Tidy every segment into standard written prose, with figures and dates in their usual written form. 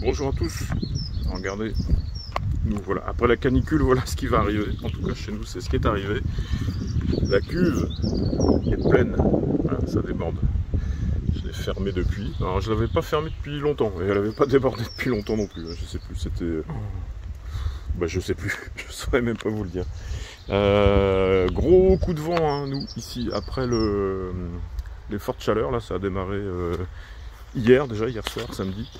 Bonjour à tous. Regardez, nous voilà. Après la canicule, voilà ce qui va arriver. En tout cas, chez nous, c'est ce qui est arrivé. La cuve est pleine. Voilà, ça déborde. Je l'ai fermée depuis. Alors, je l'avais pas fermée depuis longtemps. Et elle n'avait pas débordé depuis longtemps non plus. Je sais plus. C'était. Bah, je sais plus. Je saurais même pas vous le dire. Gros coup de vent, hein, nous, ici, après les fortes chaleurs. Là, ça a démarré hier soir, samedi.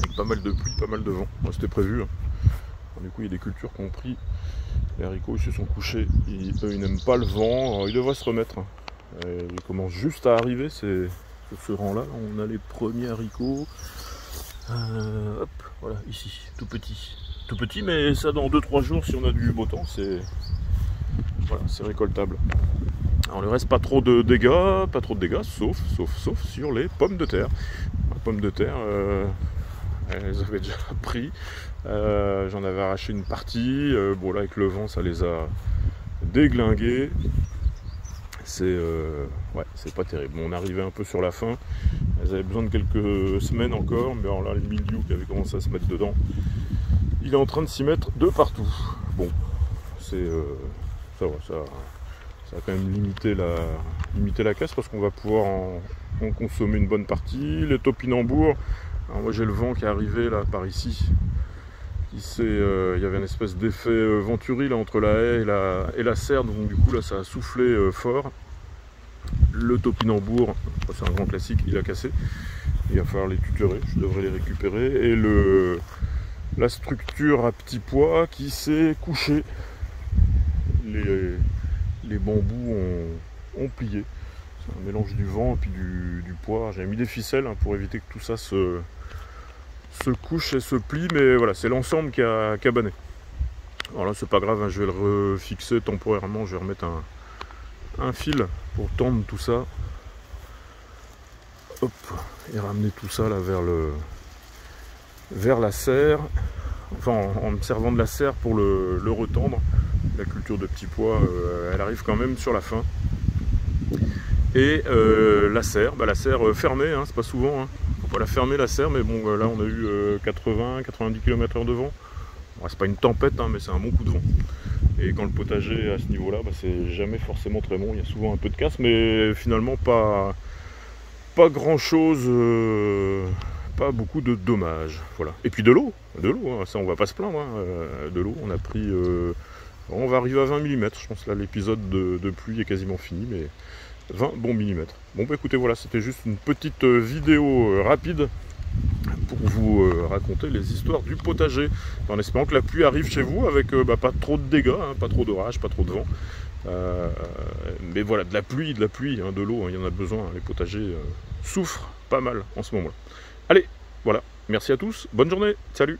Avec pas mal de pluie, pas mal de vent. Moi, c'était prévu. Hein. Alors, du coup, il y a des cultures qui ont pris. Les haricots, ils se sont couchés. Eux, ils n'aiment pas le vent. Alors, ils devraient se remettre. Ils commencent juste à arriver. C'est ce rang-là. On a les premiers haricots. Hop, voilà, ici, tout petit. Tout petit, mais ça, dans 2-3 jours, si on a du beau temps, c'est voilà, c'est récoltable. Alors, le reste, pas trop de dégâts, sauf sur les pommes de terre. Les pommes de terre, elles avaient déjà pris. J'en avais arraché une partie. Bon, là, avec le vent, ça les a déglinguées. C'est pas terrible. Bon, on arrivait un peu sur la fin. Elles avaient besoin de quelques semaines encore. Mais alors là, le milieu qui avait commencé à se mettre dedans, il est en train de s'y mettre de partout. Bon, c'est ça va quand même limiter la casse parce qu'on va pouvoir en consommer une bonne partie. Les topinambours, alors moi j'ai le vent qui est arrivé là par ici. Il y avait une espèce d'effet venturi là, entre la haie et la serre, donc du coup là ça a soufflé fort. Le topinambour, c'est un grand classique, il a cassé. Il va falloir les tutorer, je devrais les récupérer. Et la structure à petits pois qui s'est couchée. Les bambous ont plié. C'est un mélange du vent et puis du poids. J'ai mis des ficelles hein, pour éviter que tout ça se couche et se plie, mais voilà, c'est l'ensemble qui a cabané. Alors là, c'est pas grave, hein, je vais le refixer temporairement. Je vais remettre un fil pour tendre tout ça. Hop, et ramener tout ça là vers la serre. Enfin, en me servant de la serre pour le retendre. La culture de petits pois, elle arrive quand même sur la fin. Et la serre fermée, hein, c'est pas souvent. Hein. Faut pas la fermer la serre, mais bon, là on a eu 80-90 km/h de vent. Bon, c'est pas une tempête, hein, mais c'est un bon coup de vent. Et quand le potager est à ce niveau-là, bah, c'est jamais forcément très bon. Il y a souvent un peu de casse, mais finalement pas grand-chose. Pas beaucoup de dommages, voilà. Et puis de l'eau, hein, ça on va pas se plaindre, hein, de l'eau, on a pris, on va arriver à 20 mm, je pense là l'épisode de pluie est quasiment fini, mais 20 bons millimètres. Bon bah écoutez, voilà, c'était juste une petite vidéo rapide pour vous raconter les histoires du potager, en espérant que la pluie arrive chez vous avec pas trop de dégâts, hein, pas trop d'orage, pas trop de vent. Mais voilà, de la pluie, hein, de l'eau, hein, il y en a besoin, hein, les potagers souffrent pas mal en ce moment-là. Allez, voilà, merci à tous, bonne journée, salut!